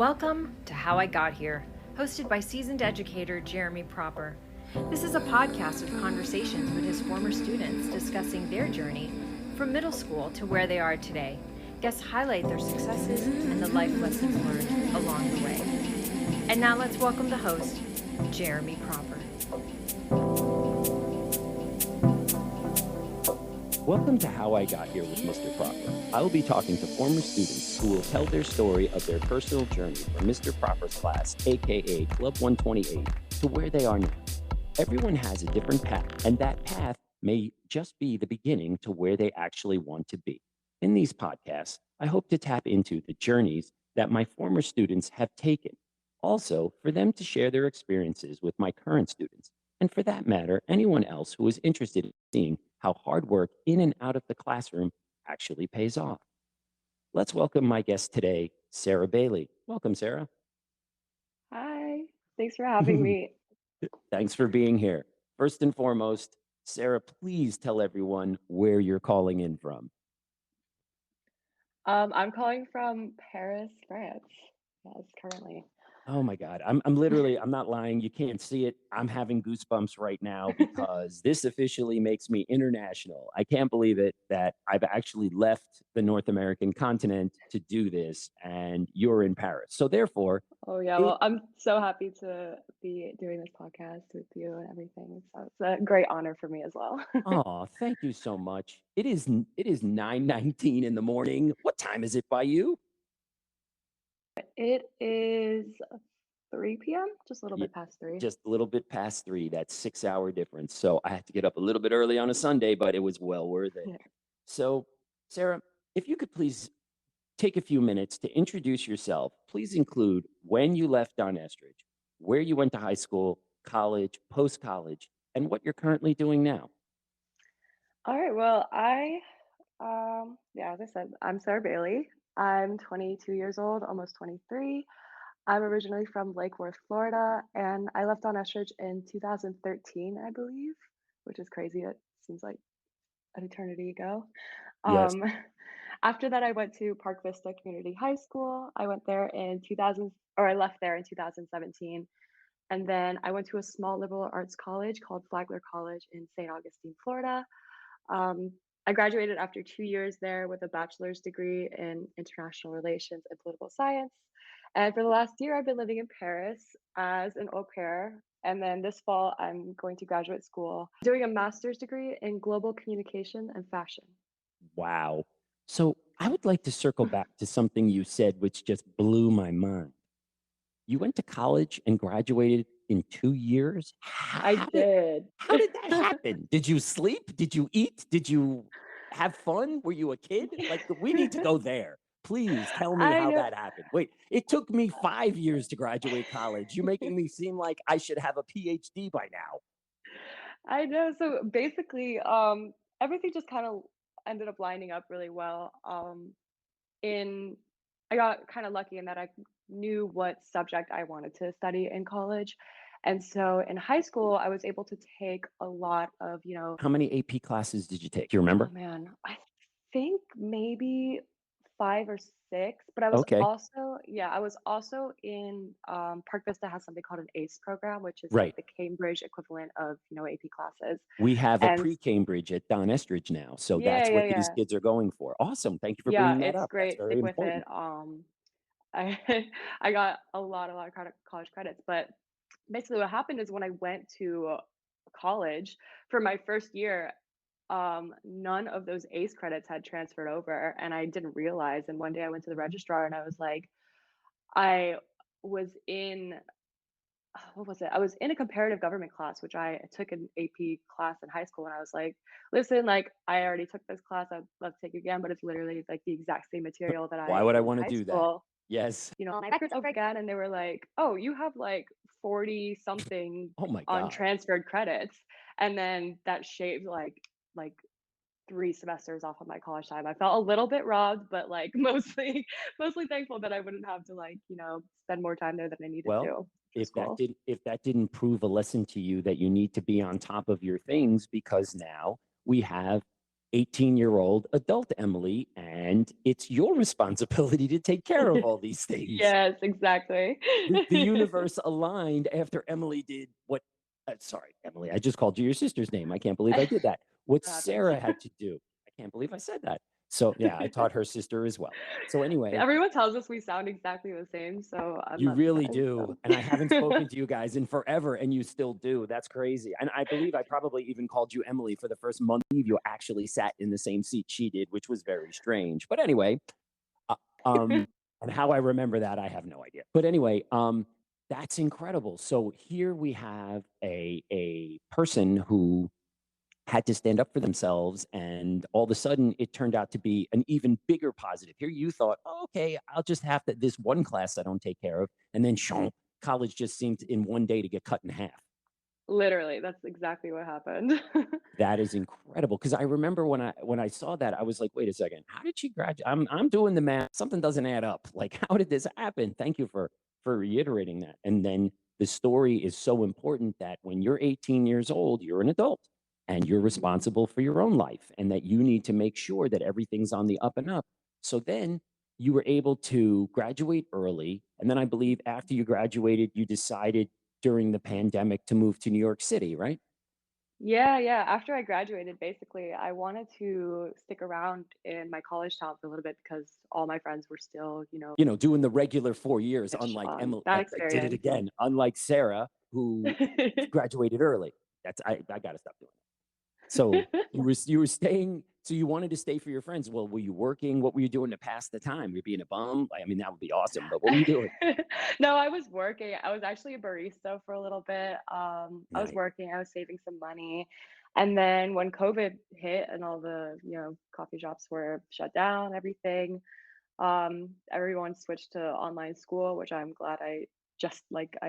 Welcome to How I Got Here, hosted by seasoned educator Jeremy Proper. This is a podcast of conversations with his former students discussing their journey from middle school to where they are today. Guests highlight their successes and the life lessons learned along the way. And now let's welcome the host, Jeremy Proper. Welcome to How I Got Here with Mr. Proper. I will be talking to former students who will tell their story of their personal journey from Mr. Proper's class, aka Club 128, to where they are now. Everyone has a different path, and that path may just be the beginning to where they actually want to be. In these podcasts, I hope to tap into the journeys that my former students have taken. Also, for them to share their experiences with my current students, and for that matter, anyone else who is interested in seeing how hard work in and out of the classroom actually pays off. Let's welcome my guest today, Sarah Bailey. Welcome, Sarah. Hi, thanks for having me. Thanks for being here. First and foremost, Sarah, please tell everyone where you're calling in from. I'm calling from Paris, France. Yes, currently. Oh my God. I'm literally, I'm not lying. You can't see it. I'm having goosebumps right now because this officially makes me international. I can't believe it that I've actually left the North American continent to do this and you're in Paris. So therefore, Oh yeah, it, well, I'm so happy to be doing this podcast with you and everything. So it's a great honor for me as well. oh, thank you so much. It is 9:19 in the morning. What time is it by you? It is 3 p.m., just a little Yeah, bit past 3. just a little bit past 3. That's 6 hour difference. So I had to get up a little bit early on a Sunday, but it was well worth it. Yeah. So, Sarah, if you could please take a few minutes to introduce yourself, please include when you left Don Estridge, where you went to high school, college, post college, and what you're currently doing now. All right, well, as I said, I'm Sarah Bailey. I'm 22 years old, almost 23. I'm originally from Lake Worth, Florida, and I left Don Estridge in 2013, I believe, which is crazy. It seems like an eternity ago. Yes. Um, after that, I went to Park Vista Community High School. I went there in 2000, or I left there in 2017. And then I went to a small liberal arts college called Flagler College in St. Augustine, Florida. Um, I graduated after 2 years there with a bachelor's degree in international relations and political science. And for the last year, I've been living in Paris as an au pair. And then this fall, I'm going to graduate school doing a master's degree in global communication and fashion. Wow. So I would like to circle back to something you said, which just blew my mind. You went to college and graduated in 2 years. I did. How did that happen? Did you sleep? Did you eat? Did you have fun? Were you a kid? Like, we need to go there. Please tell me I how know. that happened. Wait, it took me 5 years to graduate college. You're making me seem like I should have a PhD by now. I know. So basically, everything just kind of ended up lining up really well. In I got kind of lucky in that I knew what subject I wanted to study in college. And so in high school, I was able to take a lot of, How many AP classes did you take? Do you oh remember? man, I think maybe 5 or 6, but Okay, I was also in Park Vista has something called an ACE program, which is like right. the Cambridge equivalent of, AP classes. We have a And pre-Cambridge at Don Estridge now. So yeah, that's yeah, what these yeah. kids are going for. Awesome. Thank you for Yeah, bringing that it's up. That's great. very Stick with it. important. I I got a lot of college credits, but basically what happened is when I went to college for my first year, none of those ACE credits had transferred over, and I didn't realize. And one day I went to the registrar and I was like, I was in what was it? I was in a comparative government class, which I took an AP class in high school, and I was like, "Listen, like I already took this class. I'd love to take it again, but it's literally like the exact same material that Why I would I did in want to high do that? school. Yes. My records over again." And they were like, "Oh, you have like 40 something Oh my God. untransferred credits," and then that shaved like 3 semesters off of my college time. I felt a little bit robbed, but like mostly thankful that I wouldn't have to like spend more time there than I needed Well, to for school. if that didn't prove a lesson to you that you need to be on top of your things because now we have 18-year-old adult Emily, and it's your responsibility to take care of all these things. Yes, exactly. The universe aligned after Emily did what, sorry, Emily, I just called you your sister's name. I can't believe I did that. What Happens. Sarah had to do. I can't believe I said that. So, yeah, I taught her sister as well. So, anyway, Everyone tells us we sound exactly the same, so I'm you not really surprised, do. so. And I haven't spoken to you guys in forever, and you still do. That's crazy. And I believe I probably even called you Emily for the first month. You actually sat in the same seat she did, which was very strange. But anyway, uh, and how I remember that, I have no idea. But anyway, that's incredible. So here we have a person who had to stand up for themselves, and all of a sudden it turned out to be an even bigger positive. Here you thought, oh, okay, I'll just have to this one class I don't take care of, and then college just seemed in one day to get cut in half. Literally, that's exactly what happened. That is incredible because I remember when I saw that, I was like, wait a second, how did she graduate? I'm doing the math. Something doesn't add up. Like, how did this happen? Thank you for reiterating that. And then the story is so important that when you're 18 years old, you're an adult and you're Mhm. responsible for your own life, and that you need to make sure that everything's on the up and up. So then you were able to graduate early. And then I believe after you graduated, you decided during the pandemic to move to New York City, right? Yeah, yeah. After I graduated, basically, I wanted to stick around in my college town for a little bit because all my friends were still, Doing the regular 4 years, ish unlike on Emily, that I did it experience. again, unlike Sarah, who graduated early. I gotta stop doing that. So, you were staying so you wanted to stay for your friends. Well, were you working? What were you doing to pass the time? Were you being a bum? I mean, that would be awesome, but what were you doing? No, I was working. I was actually a barista for a little bit. I was Nice. working, I was saving some money. And then when COVID hit and all the, coffee shops were shut down, everything, everyone switched to online school, which I'm glad I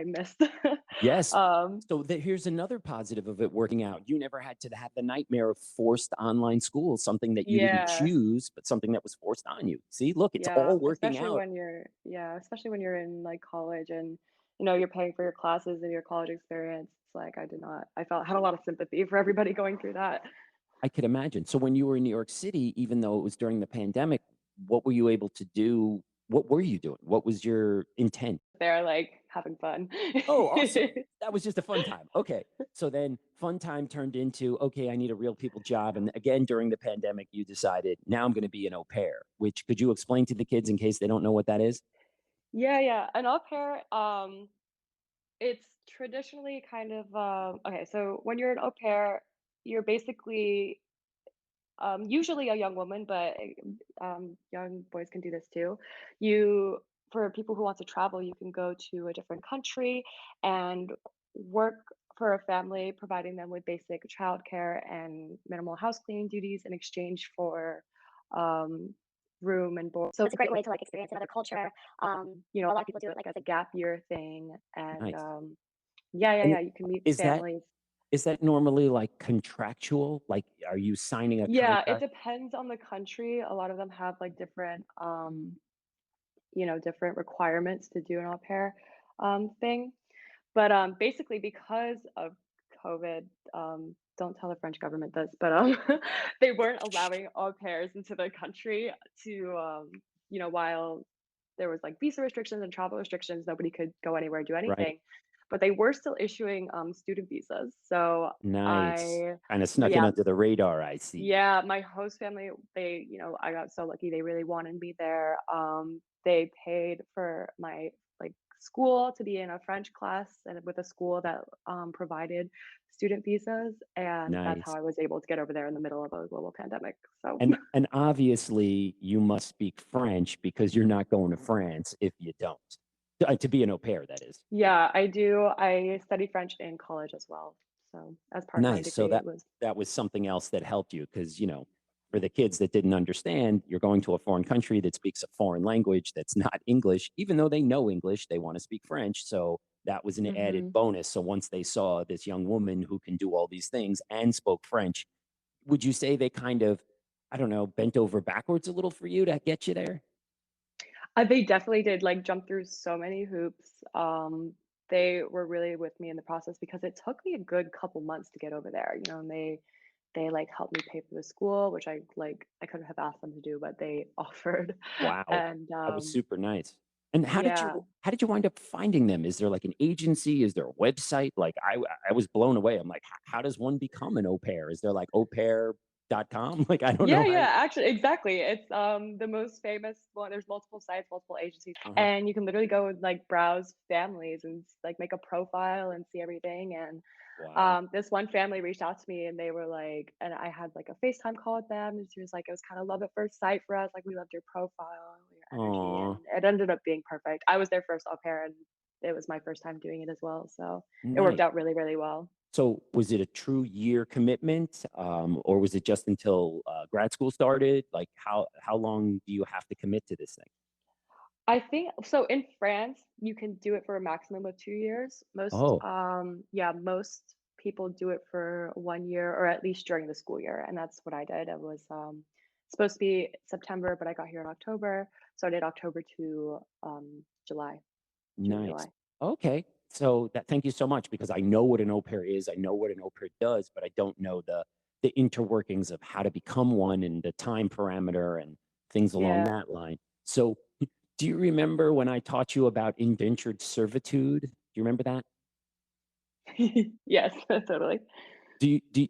missed. Yes. um, So, here's another positive of it working out. You never had to have the nightmare of forced online school, something that you didn't yeah, choose, but something that was forced on you. See, look, it's yeah, all working out. especially when you're in like college and you're paying for your classes and your college experience. It's like I felt had a lot of sympathy for everybody going through that. I could imagine. So when you were in New York City, even though it was during the pandemic, what were you able to do? What were you doing? What was your intent? They're like having fun. Oh, awesome. That was just a fun time. Okay. So then fun time turned into, okay, I need a real people job. And again, during the pandemic, you decided now I'm going to be an au pair, which could you explain to the kids in case they don't know what that is? Yeah, yeah. An au pair, it's traditionally kind of okay, so when you're an au pair, you're basically usually a young woman, but young boys can do this too. You, for people who want to travel, you can go to a different country and work for a family, providing them with basic childcare and minimal house cleaning duties in exchange for um, room and board. So it's a great way to like experience another culture. A lot of people do it like as a gap year thing, and Nice. yeah, yeah, And yeah. You can meet is that families. is that normally like contractual? Like, are you signing a Yeah, it contract? depends on the country. A lot of them have like different, different requirements to do an au pair thing. But basically, because of COVID, don't tell the French government this, but they weren't allowing au pairs into the country to, while there was like visa restrictions and travel restrictions, nobody could go anywhere, do Right. anything. But they were still issuing student visas. So Nice. I, Kind of snuck in yeah, under the radar, I see. yeah, my host family, I got so lucky. They really wanted me there. They paid for my like school to be in a French class and with a school that provided student visas, and that's how Nice. I was able to get over there in the middle of a global pandemic. So, And obviously you must speak French because you're not going to France if you don't. To be an au pair, that is. yeah, I do. I studied French in college as well. So, as part of my Nice. So degree, it that was. that was something else that helped you because, for the kids that didn't understand, you're going to a foreign country that speaks a foreign language that's not English. Even though they know English, they want to speak French. So that was an added Mhm. bonus. So once they saw this young woman who can do all these things and spoke French, would you say they kind of, I don't know, bent over backwards a little for you to get you there? They definitely did, like, jump through so many hoops. They were really with me in the process because it took me a good couple months to get over there, and they they like helped me pay for the school, which I couldn't have asked them to do, but they offered. Wow. And That was super nice. And yeah. how did you wind up finding them? Is there like an agency? Is there a website? Like I was blown away. I'm like, how does one become an au pair? Is there like aupair.com? Like I don't Yeah, know how. yeah, actually, exactly. It's the most famous one. There's multiple sites, multiple agencies, Uh-huh. and you can literally go and like browse families and like make a profile and see everything. And Wow. this one family reached out to me and they were like, and I had like a FaceTime call with them, and she was like, it was kind of love at first sight for us. Like we loved your profile, your energy, Aw, and it ended up being perfect. I was their first au pair, and it was my first time doing it as well, so it worked nice. out really, really well. So was it a true year commitment, or was it just until grad school started? Like how long do you have to commit to this thing? I think so in France, you can do it for a maximum of 2 years. Oh, Yeah, most people do it for 1 year or at least during the school year, and that's what I did. It was, supposed to be September, but I got here in October, so I did October to, July, June, nice. July. Okay. So that thank you so much because I know what an au pair is. I know what an au pair does, but I don't know the interworkings of how to become one and the time parameter and things along Yeah. that line. So do you remember when I taught you about indentured servitude? Do you remember that? Yes, totally. Do you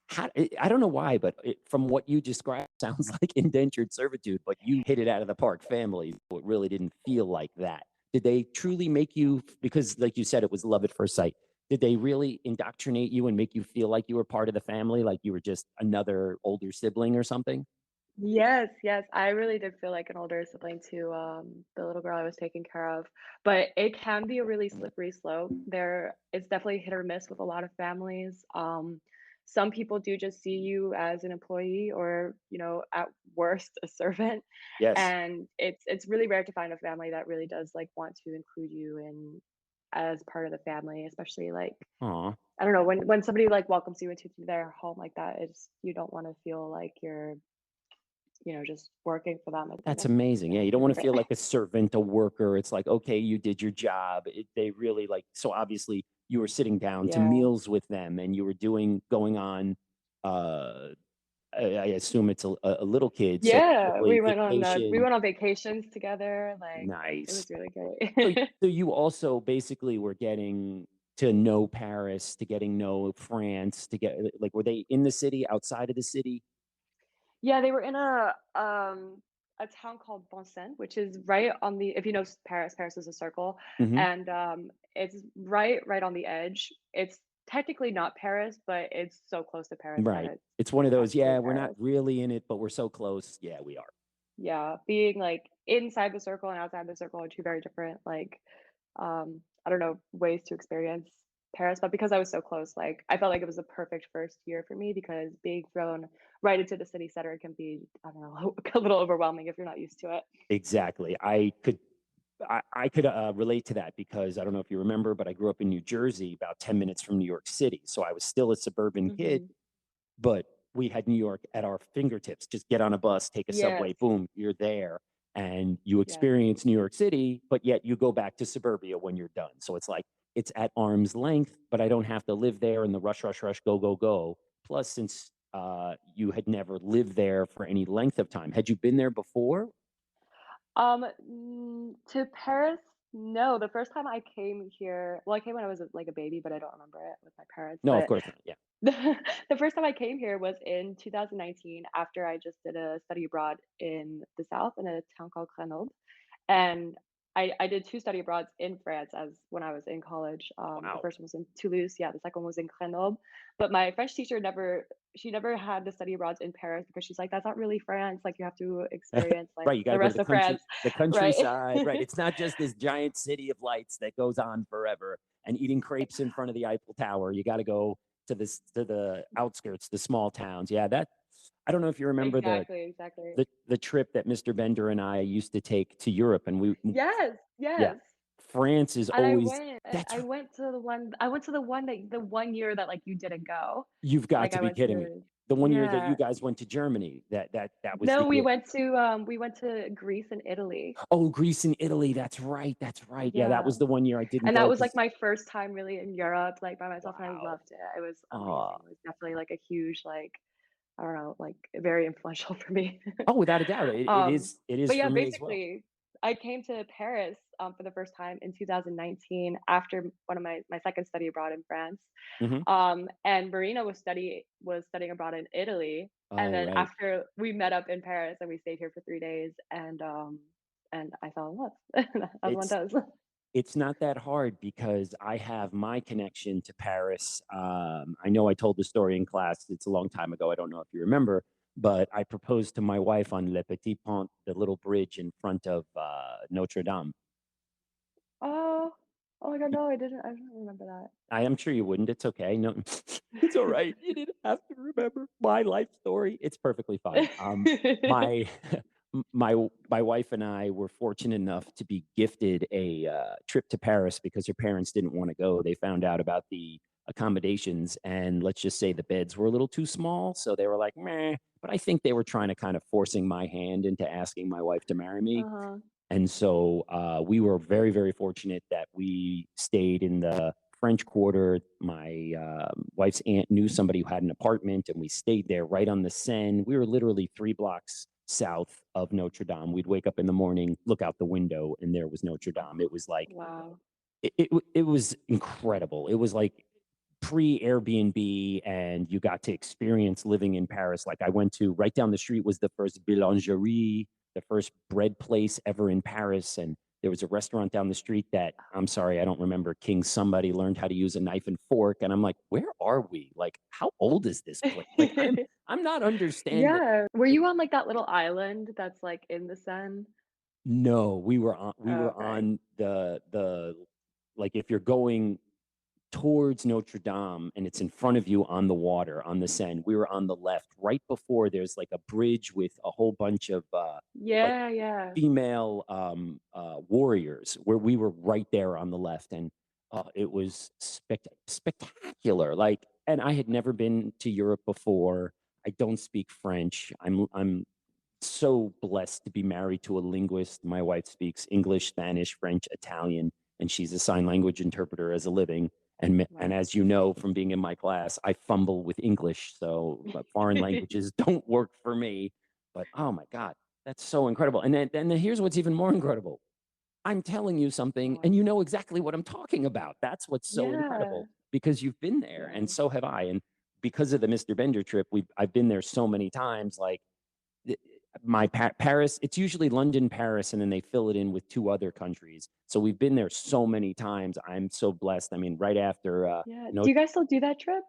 how I don't know why, but from what you described, sounds like indentured servitude, but you hit it out of the park family. So it really didn't feel like that. Did they truly make you, because like you said, it was love at first sight. Did they really indoctrinate you and make you feel like you were part of the family, like you were just another older sibling or something? Yes, yes, I really did feel like an older sibling to, the little girl I was taking care of, but it can be a really slippery slope. It's definitely hit or miss with a lot of families. Some people do just see you as an employee or, at worst, a servant, Yes. and it's really rare to find a family that really does, like, want to include you in as part of the family, especially, like, Aw, I don't know, when somebody, like, welcomes you into their home like that, it's you don't wanna feel like you're just working for them. I think that's amazing. Yeah, you don't that's want to great. feel like a servant, a worker. It's like, okay, you did your job. They really like, so obviously you were sitting down to Yeah. meals with them and you were going on, uh, I assume it's a little kid. So Yeah, probably we vacation. went on vacations together, like, it Nice. was really So, great. so you also basically were getting to know Paris, to getting know France, to get like, were they in the city, outside of the city? Yeah, they were in a town called Vincennes, which is right on the if you know Paris is a circle, Hmm. and, it's right on the edge. It's technically not Paris, but it's so close to Paris that Right. it's It's one of those, technically yeah, we're not Paris. really in it, but we're so close. Yeah, we are. Yeah, being, like, inside the circle and outside the circle are 2 very different, like, I don't know, ways to experience Paris, but because I was so close, like, I felt like it was a perfect first year for me because being thrown right into the city center can be, I don't know, a little overwhelming if you're not used to it. Exactly. I could relate to that because I don't know if you remember, but I grew up in New Jersey, about 10 minutes from New York City. So I was still a suburban kid, Mhm. but we had New York at our fingertips. Just get on a bus, take a Yes. subway, boom, you're there. And you Yes. experience New York City, but yet you go back to suburbia when you're done. So it's like it's at arm's length, but I don't have to live there in the rush, rush, rush, go, go, go. Plus, since you had never lived there for any length of time, had you been there before? To Paris, no, the first time I came here well, I came when I was, like, a baby, but I don't remember it with my parents, No, of but course not. Yeah. the first time I came here was in 2019 after I just did a study abroad in the South in a town called Grenoble. And I did 2 study abroads in France as when I was in college. The Wow. first one was in Toulouse, yeah, the second one was in Grenoble. But my French teacher never had the study abroads in Paris because she's like, "That's not really France, like, you have to experience, like, Right, you the gotta go to rest of France." the Right. countryside, right, it's not just this giant city of lights that goes on forever and eating crepes in front of the Eiffel Tower, you gotta go to the outskirts, the small towns, yeah, that I don't know if you remember Exactly, exactly. the trip that Mr. Bender and I used to take to Europe, and we Yes, yeah, yes. France is And always that's I went to the one that the one year that, like, you didn't go. you've got Like, to I be went kidding me. to The one year that you Yeah. guys went to Germany, that was No, the year. we went to Greece and Italy. Oh, Greece and Italy. That's right. That's right. Yeah, that Yeah. was the one year I didn't And that go was, like, because my first time really in Europe, like, by myself, and I wow. loved it. It was Oh, amazing. It was definitely, like, a huge, like, I don't know, like, very influential for me. oh, without a doubt. It is But yeah, for me as well. basically, I came to Paris, for the first time in 2019 after one of my second study abroad in France. Mhm. And Marina was studying abroad in Italy, and Oh, then right. after we met up in Paris and we stayed here for 3 days, and I fell in love, as one It's does. it's not that hard because I have my connection to Paris. I know I told the story in class. It's a long time ago. I don't know if you remember, but I proposed to my wife on Le Petit Pont, the little bridge in front of Notre Dame. Oh, oh my god, no, I didn't remember that. I am sure you wouldn't. It's okay. No, it's all right. You didn't have to remember my life story. It's perfectly fine. My my wife and I were fortunate enough to be gifted a trip to Paris because her parents didn't want to go. They found out about the accommodations, and let's just say the beds were a little too small, so they were like, "Meh." But I think they were trying to kind of forcing my hand into asking my wife to marry me. Uh-huh. And so we were very, very fortunate that we stayed in the French Quarter. My wife's aunt knew somebody who had an apartment, and we stayed there right on the Seine. We were literally 3 blocks south of Notre Dame. We'd wake up in the morning, look out the window, and there was Notre Dame. It was like Wow. it was incredible. It was like pre Airbnb, and you got to experience living in Paris. Like I went to right down the street was the first boulangerie, the first bread place ever in Paris, and there was a restaurant down the street that I'm sorry I don't remember. King somebody learned how to use a knife and fork, and I'm like, where are we? Like, how old is this place? Like I'm not understanding. Yeah. Were you on, like, that little island that's, like, in the Seine? No, we Oh, were okay. on the like if you're going towards Notre Dame and it's in front of you on the water on the Seine. We were on the left, right before there's like a bridge with a whole bunch of like Yeah, yeah. female warriors where we were right there on the left. And it was spectacular. Like, and I had never been to Europe before. I don't speak French. I'm so blessed to be married to a linguist. My wife speaks English, Spanish, French, Italian, and she's a sign language interpreter as a living. And Wow. as you know from being in my class, I fumble with English, so foreign languages don't work for me. But oh my God, that's so incredible! And then here's what's even more incredible. I'm telling you Oh, something, and wow. you know exactly what I'm talking about. That's what's so Yeah. incredible because you've been there, and Yeah. so have I. And because of the Mr. Bender trip, I've been there so many times. Like the- Paris, it's usually London, Paris, and then they fill it in with two other countries. So we've been there so many times. I'm so blessed. I mean, right after, Yeah. no, Do you guys still do that trip?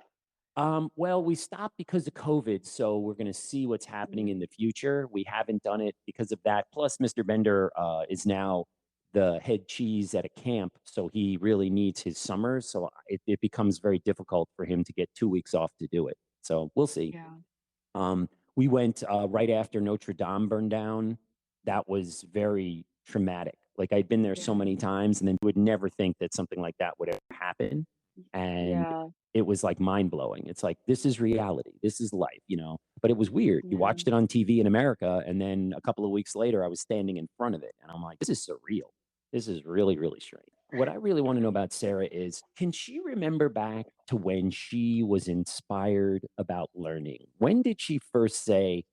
well, we stopped because of COVID, so we're going to see what's happening Mhm. in the future. We haven't done it because of that. Plus, Mr. Bender is now the head cheese at a camp, so he really needs his summers. So it becomes very difficult for him to get 2 weeks off to do it. So we'll see. Yeah. We went right after Notre Dame burned down. That was very traumatic. Like I'd been there so Yeah. many times, and then would never think that something like that would ever happen. And Yeah. it was like mind blowing. It's like this is reality. This is life, you know. But it was weird. You Yeah. watched it on TV in America, and then a couple of weeks later, I was standing in front of it, and I'm like, this is surreal. This is really, really strange. What I really want to know about Sarah is can she remember back to when she was inspired about learning? When did she first say,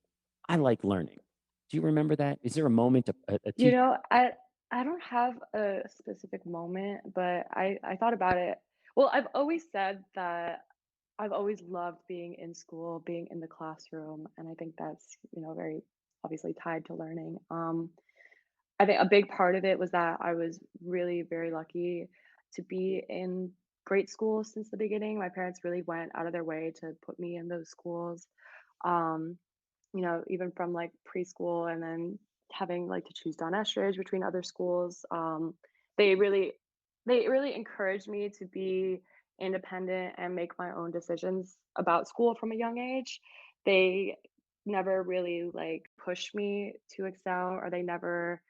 I like learning? Do you remember that? Is there a moment, a You teacher? know, I don't have a specific moment, but I thought about it. Well, I've always said that I've always loved being in school, being in the classroom, and I think that's, very obviously tied to learning. I think a big part of it was that I was really very lucky to be in great schools since the beginning. My parents really went out of their way to put me in those schools. Um, even from like preschool and then having like to choose Don Estridge between other schools. They really, they really encouraged me to be independent and make my own decisions about school from a young age. They never really like pushed me to excel, or they never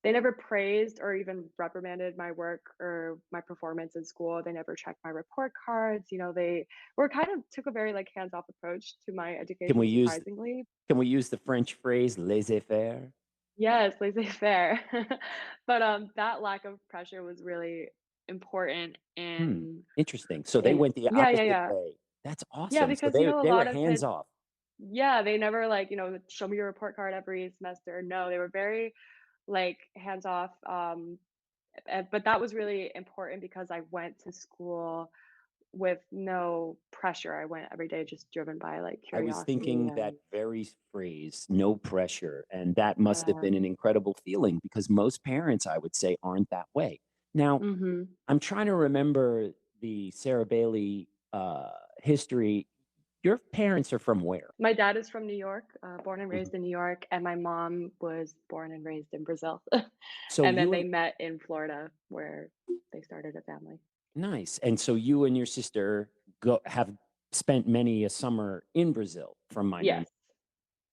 they never praised or even reprimanded my work or my performance in school. They never checked my report cards. They were kind of took a very like hands-off approach to my Can education, we use surprisingly. can we use the French phrase laissez-faire? Yes, laissez-faire. But that lack of pressure was really important Hmm, in interesting. So they in went the yeah, yeah, opposite yeah. way. That's Yeah, awesome. So because they a they were lot of hands kids, off. yeah, they never like, show me your report card every semester. No, they were very like hands off. But that was really important because I went to school with no pressure. I went every day just driven by like I was curiosity thinking that and very phrase, no pressure. And that must have yeah. been an incredible feeling because most parents, I would say, aren't that way. Now, Mhm. I'm trying to remember the Sarah Bailey history. Your parents are from where? My dad is from New York, born and Mhm. raised in New York, and my mom was born and raised in Brazil. So And then you they and met in Florida where they started a family. nice. And so you and your sister have spent many a summer in Brazil, from my Yes. memory.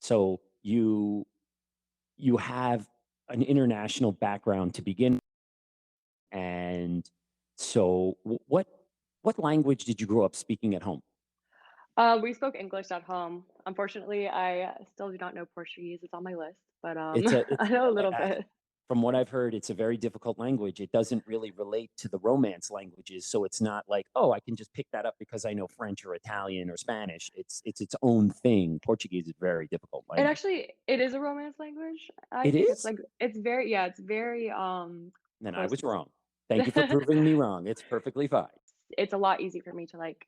So you have an international background to begin. And so what language did you grow up speaking at home? We spoke English at home. Unfortunately, I still do not know Portuguese. It's on my list, but I It's know a little bit. from what I've heard, it's a very difficult language. It doesn't really relate to the Romance languages, so it's not like, oh, I can just pick that up because I know French or Italian or Spanish. It's its own thing. Portuguese is a very difficult language. It is a Romance language. I It think it's is? like it's very yeah, it's very Then I close was to wrong. Thank you for proving me wrong. It's perfectly fine. it's a lot easier for me to like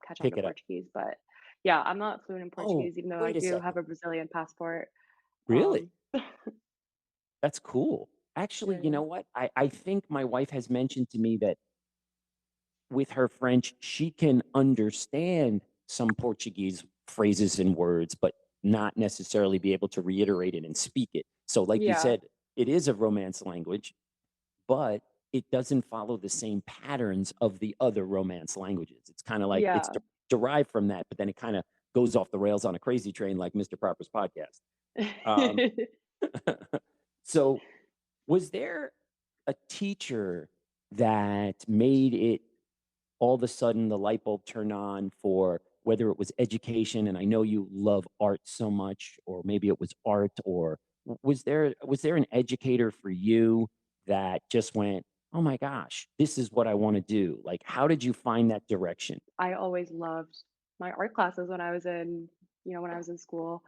catch on Pick to it up. Portuguese, but yeah, I'm not fluent in Oh, Portuguese even though I wait a do have second. a Brazilian passport. Really? Um That's cool. Actually, yeah, you yeah. know what? I think my wife has mentioned to me that with her French, she can understand some Portuguese phrases and words, but not necessarily be able to reiterate it and speak it. So, like you Yeah. said, it is a Romance language, but it doesn't follow the same patterns of the other Romance languages. It's kind of like it's Yeah. derived from that, but then it kind of goes off the rails on a crazy train, like Mr. Proper's podcast. Um, so, was there a teacher that made it all of a sudden the light bulb turned on for whether it was education, and I know you love art so much, or maybe it was art, or was there an educator for you that just went, oh my gosh, this is what I want to do? Like, how did you find that direction? I always loved my art classes when I was in, when I was in school.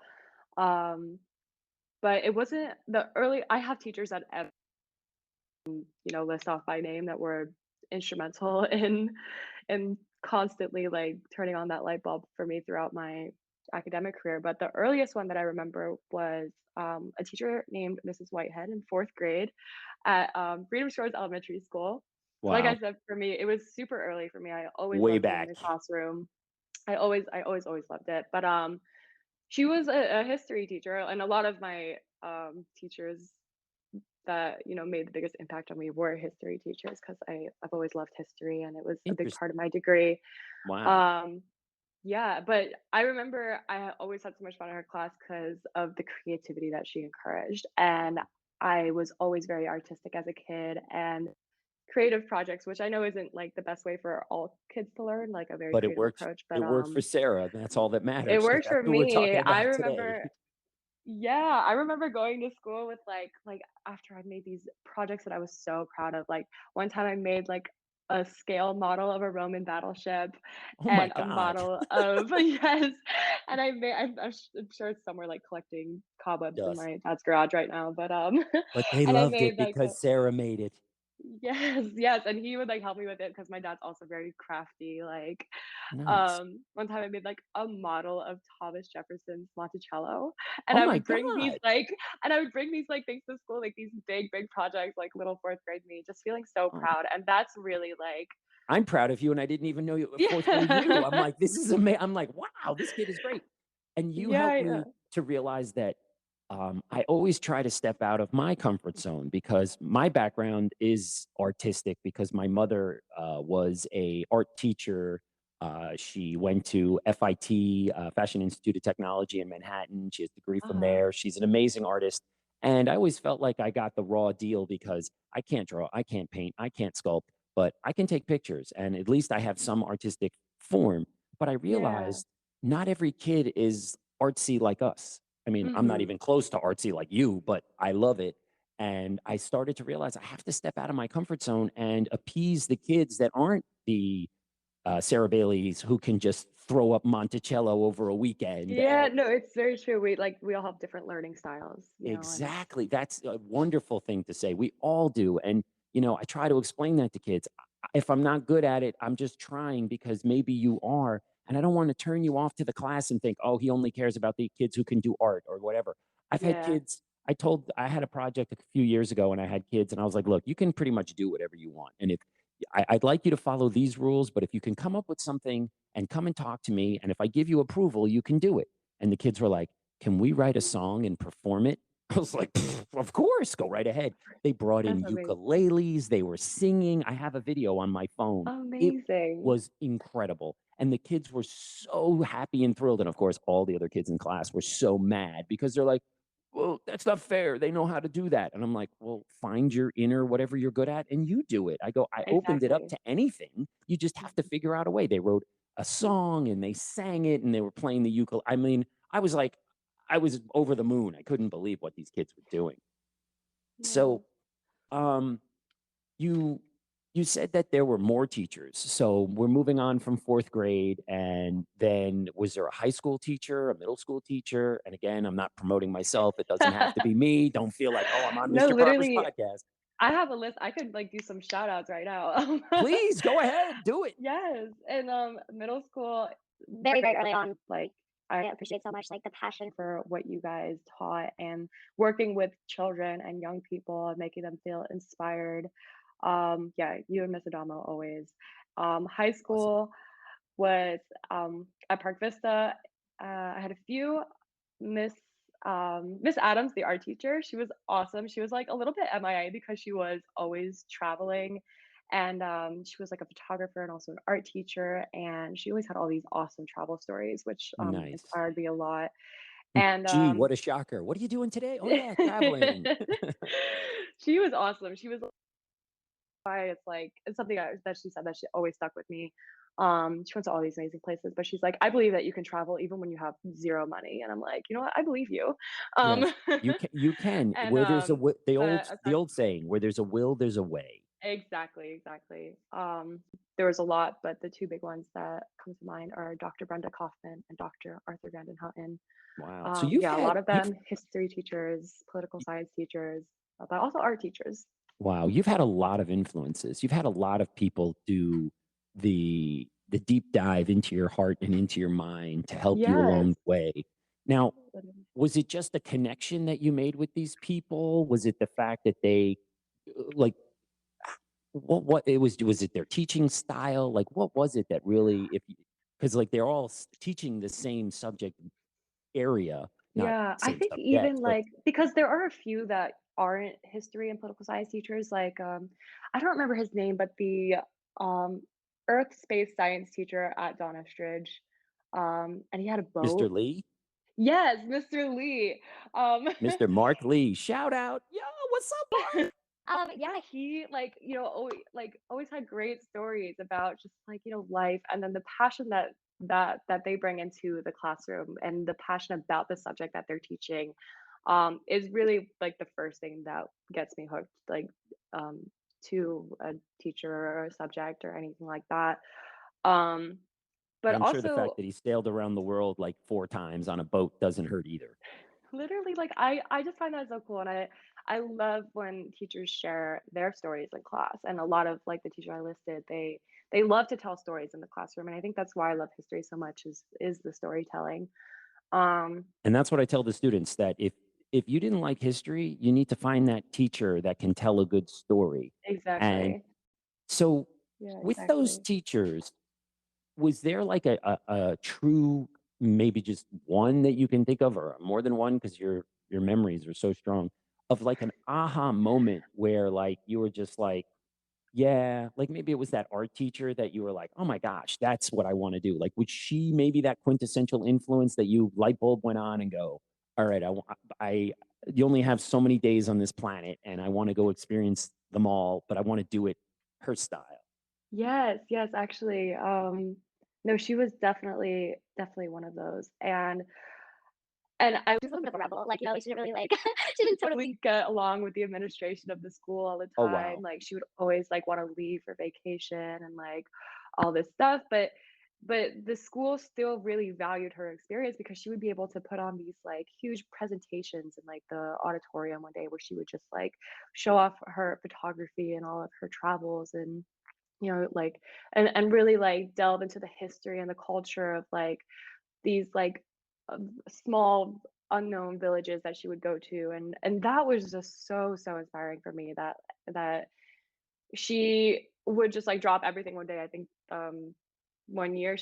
Um, but it wasn't the early I have teachers that list off by name that were instrumental in constantly like turning on that light bulb for me throughout my academic career. But the earliest one that I remember was a teacher named Mrs. Whitehead in fourth grade at Freedom Shores Elementary School. Like I Wow, said, for me, it was super early for me. I always way loved being in back. the classroom. I always loved it. But she was a history teacher, and a lot of my teachers that made the biggest impact on me were history teachers because I've always loved history and it was a big Interesting. part of my degree. Wow. Um, yeah, but I remember always had so much fun in her class because of the creativity that she encouraged, and I was always very artistic as a kid and creative projects, which I know isn't like the best way for all kids to learn, like a very But it creative worked. approach, It but worked for Sarah. That's all that it matters because worked that's for who we're me. talking I about today. remember yeah, I remember going to school with like after I made these projects that I was so proud of. Like one time I made like a scale model of a Roman battleship Oh my and a God. model of yes, and I'm sure it's somewhere like collecting cobwebs in Dust. my dad's garage right now. But But they and I loved made it like because Sarah made it. yes, yes, and he would like help me with it because my dad's also very crafty. Like Nice. one time I made like a model of Thomas Jefferson's Monticello, and Oh I my would bring these God. like and I would bring these like things to school, like these big projects, like little fourth grade me, just feeling so Oh, proud. And that's really like, I'm proud of you, and I didn't even know you fourth grade you. I'm yeah, like, this is amazing. I'm like, wow, this kid is great. And you yeah, helped yeah. me to realize that I always try to step out of my comfort zone because my background is artistic because my mother was a art teacher. She went to FIT, Fashion Institute of Technology in Manhattan. She has a degree from Uh-huh. there. She's an amazing artist. And I always felt like I got the raw deal because I can't draw, I can't paint, I can't sculpt, but I can take pictures and at least I have some artistic form. But I Yeah. realized not every kid is artsy like us. I mean, I'm not Mhm. even close to artsy like you, but I love it. And I started to realize I have to step out of my comfort zone and appease the kids that aren't the Sarah Bailey's who can just throw up Monticello over a weekend. Yeah, And no, it's very true. We all have different learning styles, and exactly, that's a wonderful thing to say. We all do. And, I try to explain that to kids. If I'm not good at it, I'm just trying because maybe you are. And I don't want to turn you off to the class and think, oh, he only cares about the kids who can do art or whatever. I've had yeah, kids. I had a project a few years ago and I had kids and I was like, look, you can pretty much do whatever you want. And if I'd like you to follow these rules, but if you can come up with something and come and talk to me, and if I give you approval, you can do it. And the kids were like, can we write a song and perform it? I was like, of course, go right ahead. They brought in that's amazing. ukuleles, they were singing. I have a video on my phone. It Amazing. was incredible. And the kids were so happy and thrilled. And of course, all the other kids in class were so mad because they're like, well, that's not fair. They know how to do that. And I'm like, well, find your inner whatever you're good at and you do it. I go, I opened it up Exactly. to anything. You just have to Mhm. figure out a way. They wrote a song and they sang it and they were playing the ukulele. I mean, I was like, I was over the moon. I couldn't believe what these kids were doing. Yeah. So, um, you you said that there were more teachers. So we're moving on from fourth grade, and then was there a high school teacher, a middle school teacher? And again, I'm not promoting myself. It doesn't have to be me. Don't feel like, oh, I'm on No, Mr. Proper's literally, podcast. I have a list. I could, like, do some shout outs right now. Please go ahead, do it. Yes, in, middle school, very, very early on, like, I appreciate so much, like, the passion for what you guys taught and working with children and young people and making them feel inspired. Yeah, you and Miss Adamo always. High Awesome. school was, at Park Vista. I had a few. Miss Miss Adams, the art teacher, she was awesome. She was like a little bit MIA because she was always traveling, and she was like a photographer and also an art teacher, and she always had all these awesome travel stories, which Nice. inspired me a lot. And Gee, what a shocker. What are you doing today? Oh, yeah, traveling. she was awesome. She was why it's something that she said that she always stuck with me. She went to all these amazing places, but she's like, "I believe that you can travel even when you have 0 money," and I'm like, "You know what? I believe you." Um, Yes, you can. and, Where there's a the but the aside old saying, where there's a will, there's a way. exactly, exactly. There was a lot, but the 2 big ones that come to mind are Dr. Brenda Kaufman and Dr. Arthur Vanden Houten. Wow. So you've Yeah, a had lot of you've them history teachers, political science teachers, but also art teachers. wow, you've had a lot of influences. You've had a lot of people do the deep dive into your heart and into your mind to help you along Yes. the way. Now, was it just the connection that you made with these people? Was it the fact that they like what it was it their teaching style? Like what was it that really if because like they're all teaching the same subject area, not Yeah, I same think even, subject, but like because there are a few that aren't history and political science teachers, like, I don't remember his name, but the, um, earth space science teacher at Don Estridge, and he had a Mr. boat. Lee, Yes, Mr. Lee. Mr. Mark Lee, shout out. Yo, what's up, Mark? Yeah, he always had great stories about just life, and then the passion that they bring into the classroom and the passion about the subject that they're teaching, is really like the first thing that gets me hooked, um, to a teacher or a subject or anything like that. Um, And but I'm sure the fact also that he sailed around the world like 4 times on a boat doesn't hurt either. literally, like, I just find that so cool, and I love when teachers share their stories in class, and a lot of, like, the teacher I listed, they love to tell stories in the classroom, and I think that's why I love history so much is the storytelling. Um, And that's what I tell the students that if you didn't like history, you need to find that teacher that can tell a good story. And exactly. so Yeah, with those exactly. teachers, was there like a true maybe just one that you can think of or more than one because your memories are so strong of like an aha moment where like you were just like yeah, like maybe it was that art teacher that you were like, "Oh my gosh, that's what I wanna do." Like, was she maybe that quintessential influence that you light bulb went on and go, "All right, I you only have so many days on this planet, and I want to go experience them all, but I want to do it her style. Yes, yes, actually, no, she was definitely one of those, and I was a little bit of a rebel, like, she didn't really, like she didn't totally get along with the administration of the school all the Oh, time, wow. like, she would always, like, wanna leave for vacation and, like, all this stuff, but the school still really valued her experience because she would be able to put on these, like, huge presentations in, like, the auditorium one day where she would just, like, show off her photography and all of her travels and, like and really, like, delve into the history and the culture of, like, these, like, small unknown villages that she would go to, and that was just so inspiring for me that she would just, like, drop everything one day. I think, one year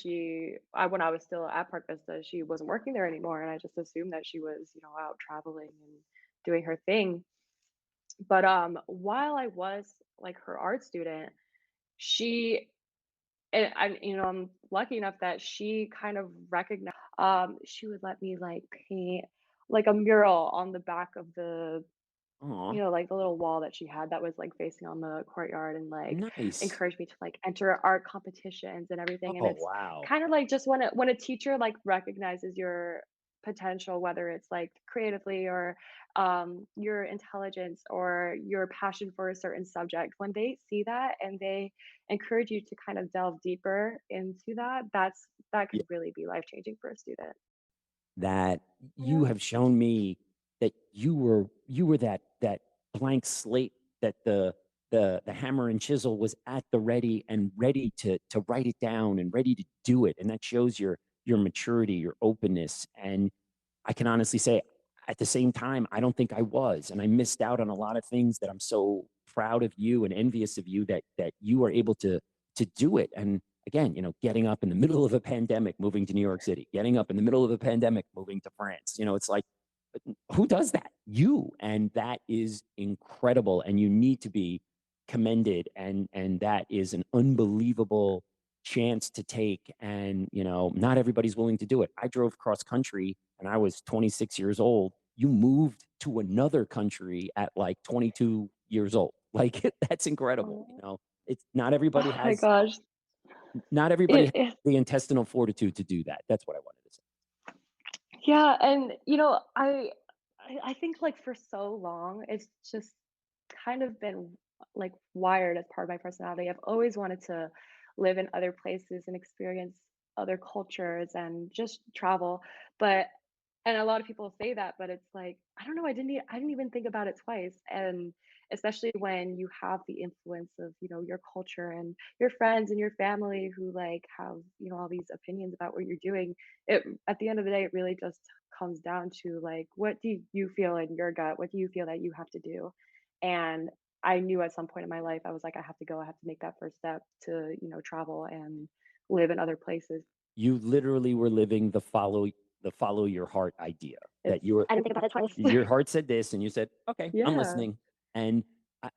when I was still at Park Vista, she wasn't working there anymore, and I just assumed that she was, out traveling and doing her thing. But, while I was, like, her art student, she and I'm lucky enough that she kind of recognized she would let me, like, paint, like, a mural on the back of Oh, like, the little wall that she had that was, like, facing on the courtyard and, like, nice. encouraged me to, like, enter art competitions and everything, and Oh, it's wow. kinda like just when a teacher, like, recognizes your potential, whether it's, like, creatively or, your intelligence or your passion for a certain subject, when they see that and they encourage you to kind of delve deeper into that Yeah. could really be life-changing for a student. That you Yeah. have shown me that you were that blank slate, that the hammer and chisel was at the ready and ready to write it down and ready to do it, and that shows your maturity, your openness. And I can honestly say, at the same time, I don't think I was, and I missed out on a lot of things that I'm so proud of you and envious of you that you were able to do it. And again, getting up in the middle of a pandemic, moving to New York City, getting up in the middle of a pandemic, moving to France. It's like, who does that? You. And that is incredible. And you need to be commended. And that is an unbelievable chance to take. And, not everybody's willing to do it. I drove cross country and I was 26 years old. You moved to another country at like 22 years old. Like, that's incredible. Oh, It's not everybody oh my has gosh. not everybody has It the intestinal fortitude to do that. That's what I wanted to say. Yeah, and I think like for so long it's just kind of been like wired as part of my personality. I've always wanted to live in other places and experience other cultures and just travel. But and a lot of people say that, but it's like, I don't know, I didn't even think about it twice. And especially when you have the influence of, your culture and your friends and your family who like have, all these opinions about what you're doing. It At the end of the day, it really just comes down to like, what do you feel in your gut? What do you feel that you have to do? And I knew at some point in my life, I was like, I have to go, I have to make that first step to, travel and live in other places. You literally were living the follow your heart idea, that It's you were I didn't think about it twice. your heart said this and you said, "Okay, I'm Yeah. listening." And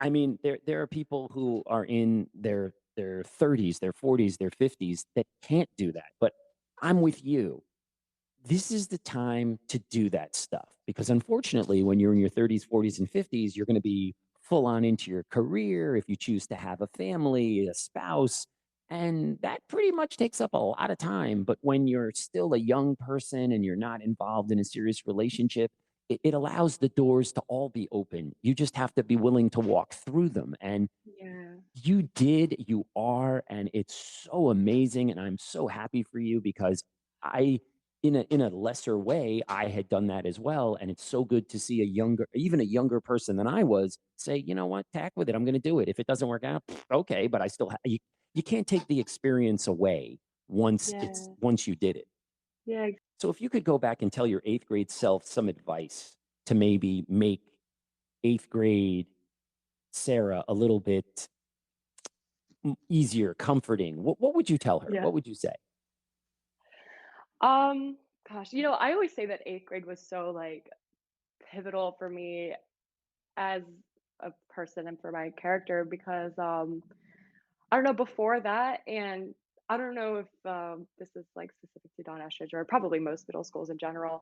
I mean, there are people who are in their 30s, their 40s, their 50s that can't do that. But I'm with you. This is the time to do that stuff, because unfortunately, when you're in your 30s, 40s, and 50s, you're going to be full on into your career if you choose to have a family, a spouse, and that pretty much takes up a lot of time. But when you're still a young person and you're not involved in a serious relationship, it allows the doors to all be open. You just have to be willing to walk through them. And Yeah. you did, you are, and it's so amazing. And I'm so happy for you, because I, in a lesser way, I had done that as well. And it's so good to see even a younger person than I was, say, you know what, tack with it. I'm going to do it. If it doesn't work out, okay, but I still, you can't take the experience away Yeah. once you did it. Yeah. So if you could go back and tell your eighth grade self some advice to maybe make eighth grade Sarah a little bit easier, comforting, what would you tell her? Yeah. What would you say? Gosh, I always say that 8th grade was so, like, pivotal for me as a person and for my character because, I don't know, before that, and I don't know if, this is, like, specific to Don Estridge or probably most middle schools in general,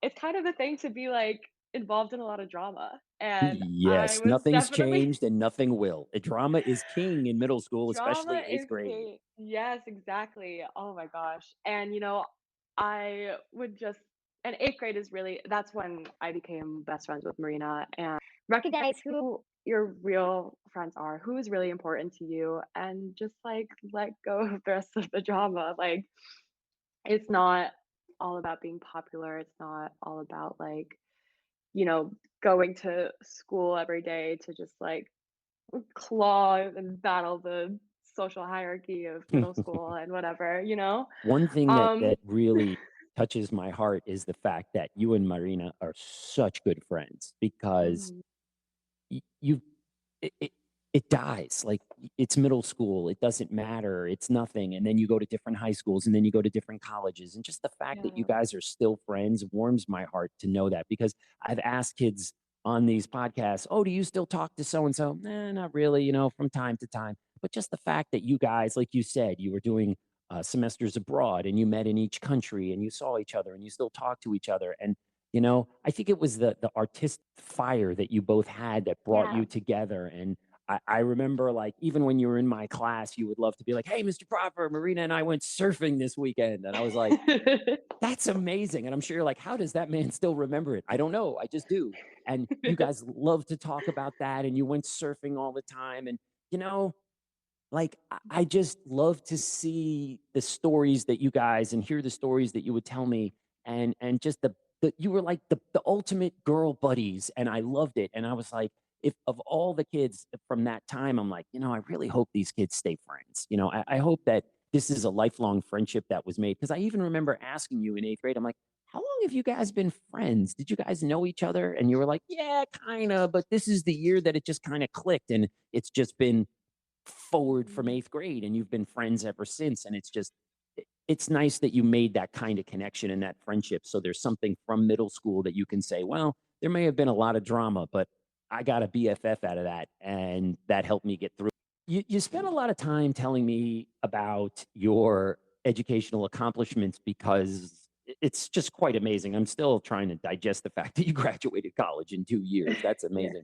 it's kind of a thing to be, like, involved in a lot of drama, and I Yes, was nothing's definitely changed and nothing will. Drama is king in middle school, drama especially eighth is grade. king. Yes, exactly. Oh my gosh. And I would just and 8th grade is really that's when I became best friends with Marina and recognize who your real friends are, who is really important to you, and just like let go of the rest of the drama. Like it's not all about being popular. It's not all about you know, going to school every day to just like claw and battle the social hierarchy of middle school and whatever, you know? One thing that Um, that really touches my heart is the fact that you and Marina are such good friends because mhm, you it, it it dies like it's middle school, it doesn't matter, it's nothing, and then you go to different high schools and then you go to different colleges, and just the fact that you yeah, guys are still friends warms my heart to know that, because I've asked kids on these podcasts, oh, do you still talk to so and so? Nah, not really, from time to time. But just the fact that you guys, like you said, you were doing semesters abroad and you met in each country and you saw each other and you still talk to each other, and I think it was the artistic fire that you both had that brought yeah. you together. And I remember, like, even when you were in my class, you would love to be like, "Hey, Mr. Proper, Marina and I went surfing this weekend," and I was like, "That's amazing." And I'm sure you're like, "How does that man still remember it?" I don't know. I just do. And you guys love to talk about that, and you went surfing all the time, and you know, like, I just love to see the stories that you guys and hear the stories that you would tell me, and just the you were like the ultimate girl buddies, and I loved it. And I was like, if of all the kids from that time, I'm like, I really hope these kids stay friends. I hope that this is a lifelong friendship that was made. Because I even remember asking you in eighth grade, I'm like, how long have you guys been friends? Did you guys know each other? And you were like, yeah, kind of, but this is the year that it just kind of clicked, and it's just been forward from Mhm. eighth grade, and you've been friends ever since. And it's nice that you made that kind of connection and that friendship, so there's something from middle school that you can say, well, there may have been a lot of drama, but I got a BFF out of that, and that helped me get through. You spent a lot of time telling me about your educational accomplishments, because it's just quite amazing. I'm still trying to digest the fact that you graduated college in 2 years. That's Yeah. amazing.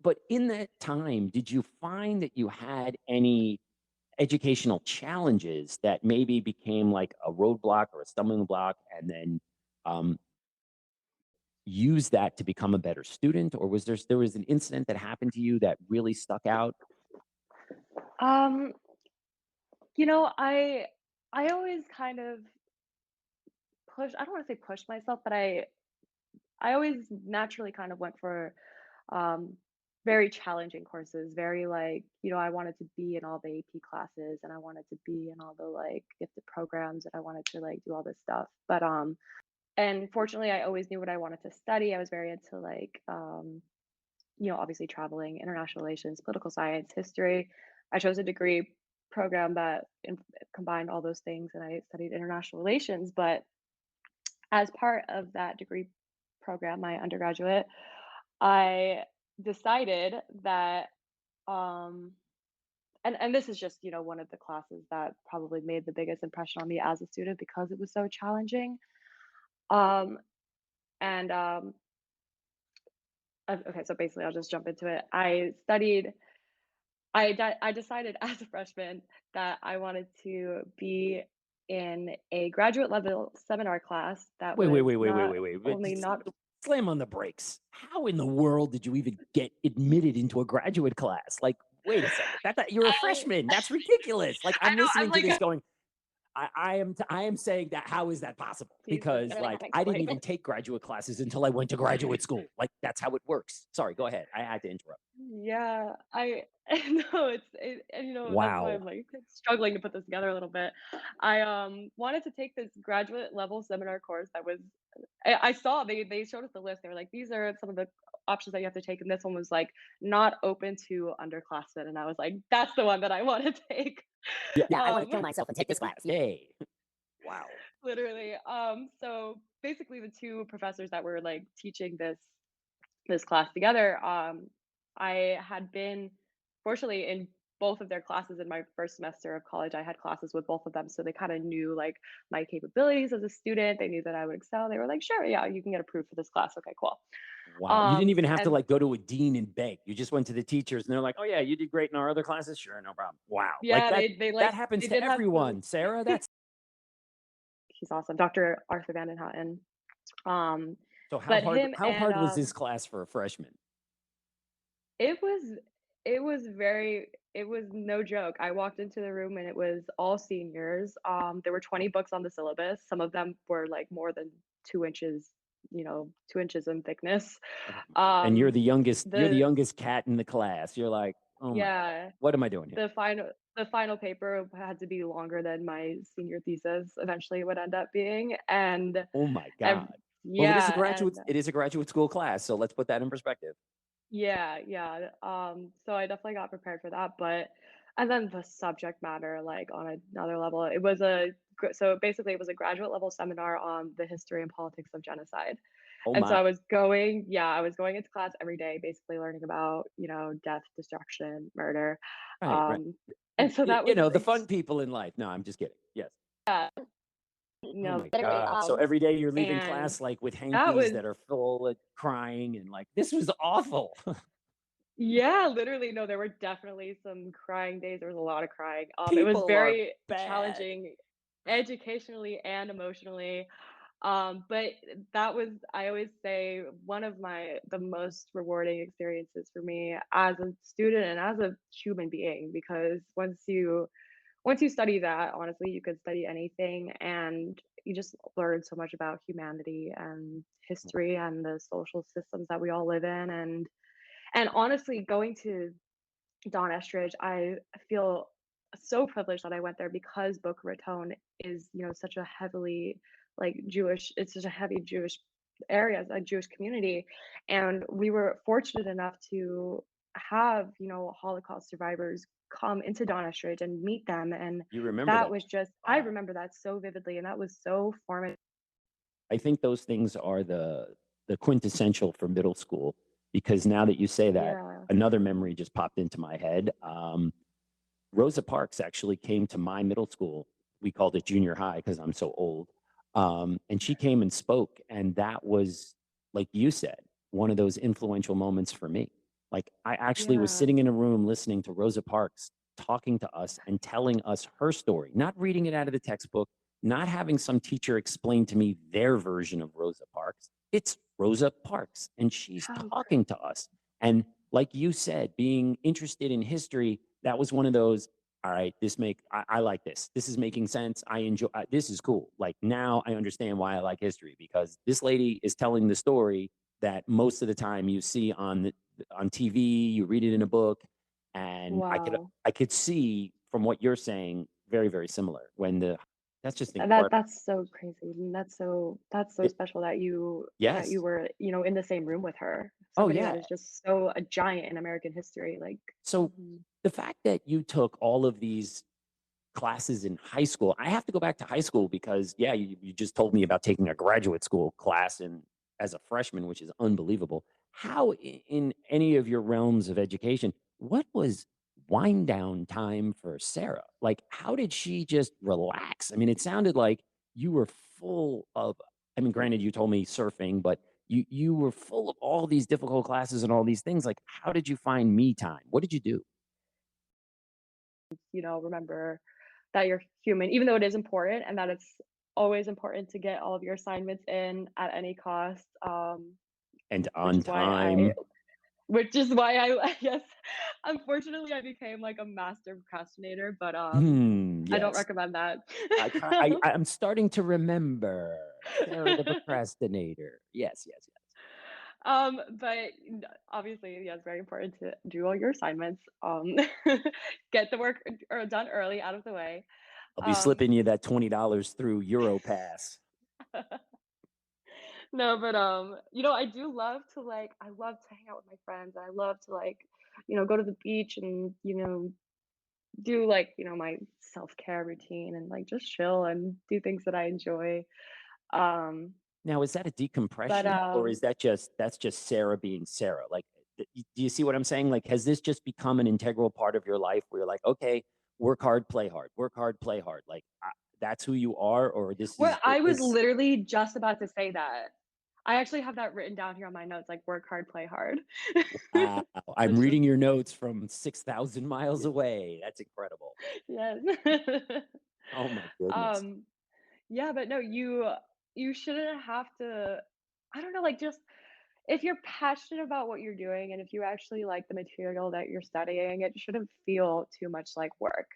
But in that time, did you find that you had any educational challenges that maybe became like a roadblock or a stumbling block, and then um, use that to become a better student? Or was an incident that happened to you that really stuck out? Um, I always kind of I don't want to say push myself, but I always naturally kind of went for um very challenging courses, very I wanted to be in all the AP classes and I wanted to be in all the gifted programs and I wanted to do all this stuff. But and fortunately I always knew what I wanted to study. I was very into obviously traveling, international relations, political science, history. I chose a degree program that combined all those things and I studied international relations, but as part of that degree program, my undergraduate, I decided that um and this is just, one of the classes that probably made the biggest impression on me as a student because it was so challenging. Um and okay, so basically I'll just jump into it. I decided as a freshman that I wanted to be in a graduate level seminar class that Wait, wait, was wait, wait, wait, not wait, wait. only not Slam on the brakes. How in the world did you even get admitted into a graduate class? Like, wait a second. You're a I freshman. That's ridiculous. Like, I I'm know, I'm listening to this like going, I am saying that, how is that possible? Jesus, I Because, really like, can't I didn't explain even take graduate classes until I went to graduate school. Like, that's how it works. Sorry, go ahead. I had to interrupt. Yeah, I no, and that's why I'm Wow. struggling to put this together a little bit. I wanted to take this graduate level seminar course that was I saw they showed us the list. They were like, these are some of the options that you have to take, and this one was like not open to underclassmen, and I was like, that's the one that I want to take. Yeah, I want to Um, kill myself and take this class. Yay. Wow. literally. So basically, the two professors that were teaching this class together, I had been fortunately in both of their classes in my first semester of college. I had classes with both of them, so they kind of knew like my capabilities as a student. They knew that I would excel. They were like, "Sure, yeah, you can get approved for this class." Okay, cool. Wow. You didn't even have to And like go to a dean and beg. You just went to the teachers and they're like, "Oh yeah, you did great in our other classes. Sure, no problem." Wow. Like yeah, that happens they to did have everyone, Sarah. That's he's awesome, Dr. Arthur Vandenhouten. Um, so but him how and hard was this class for a freshman? it was it was very it was no joke. I walked into the room and it was all seniors. There were 20 books on the syllabus. Some of them were like more than 2 inches, 2 inches in thickness. And you're Um, the the youngest cat in the class. You're like, "Oh my God. yeah, What am I doing here?" the final paper had to be longer than my senior thesis eventually it would end up being. And Oh my ev- God. Well, yeah, and it is a graduate school class, so let's put that in perspective. yeah, yeah. So I definitely got prepared for that, but and then the subject matter, like on another level, so basically it was a graduate level seminar on the history and politics of genocide. Oh And so my. I was going into class every day, basically learning about, death, destruction, murder. Right, right. Um, and so that was The fun people in life. No, I'm just kidding. Yes. Oh my literally, God. So every day you're leaving and class like with that hankies was that are full of crying and like, this was awful. yeah, literally, no, there were definitely some crying days, there was a lot of crying. It was People are very bad. challenging educationally and emotionally, but that was I always say, one of the most rewarding experiences for me as a student and as a human being, because once you study that, honestly, you could study anything, and you just learn so much about humanity and history and the social systems that we all live in. And honestly, going to Don Estridge, I feel so privileged that I went there because Boca Raton is, such a heavily it's such a heavy Jewish area, a Jewish community. And we were fortunate enough to have, Holocaust survivors come into Don Estridge and meet them. And You remember that that. was just, I Wow. remember that so vividly. And that was so formative. I think those things are the quintessential for middle school because now that you say that, Yeah. another memory just popped into my head. Rosa Parks actually came to my middle school. We called it junior high because I'm so old. And she came and spoke, and that was, like you said, one of those influential moments for me. Like I actually was Yeah. sitting in a room listening to Rosa Parks talking to us and telling us her story, not reading it out of the textbook, not having some teacher explain to me their version of Rosa Parks. It's Rosa Parks, and she's How talking to us. And like you said, being interested in history, that was one of those. All right, I like this. This is making sense. I enjoy. This is cool. Like now, I understand why I like history because this lady is telling the story that most of the time you see on TV, you read it in a book, and wow. I could see from what you're saying very very similar. That's just incredible. That's so crazy, and that's so It, special that you yes. were, in the same room with her. Oh Somebody yeah. that is just so a giant in American history, like So mhm. the fact that you took all of these classes in high school. I have to go back to high school because, yeah, you just told me about taking a graduate school class as a freshman, which is unbelievable. How, in any of your realms of education, what was wind down time for Sarah? Like, how did she just relax? I mean, it sounded like you were full of, I mean, granted, you told me surfing, but you were full of all these difficult classes and all these things. Like, how did you find me time? What did you do? Remember that you're human, even though it is important and that it's always important to get all of your assignments in at any cost. And Which on is why I time. which is why I yes, unfortunately I became like a master procrastinator, but I don't Yes. recommend that. I'm starting to remember Sarah the procrastinator. Yes, yes, yes. But obviously, yeah, it's very important to do all your assignments. Get the work done early, out of the way. I'll be Um, slipping you that $20 through Europass. no, but I do love to I love to hang out with my friends. I love to go to the beach and do my self care routine and just chill and do things that I enjoy. Um, Now, is that a but decompression or is that's just Sarah being Sarah? Like do you see what I'm saying? Like, has this just become an integral part of your life where you're like, okay, work hard, play hard, work hard, play hard. Like that's who you are, or this Well, is I was this. literally just about to say that. I actually have that written down here on my notes, like work hard, play hard. Wow, I'm Which is reading your notes from 6,000 miles away. That's incredible. yes. Oh my goodness. Um, yeah, but no, you shouldn't have to I don't know, like, just if you're passionate about what you're doing and if you actually like the material that you're studying, it shouldn't feel too much like work.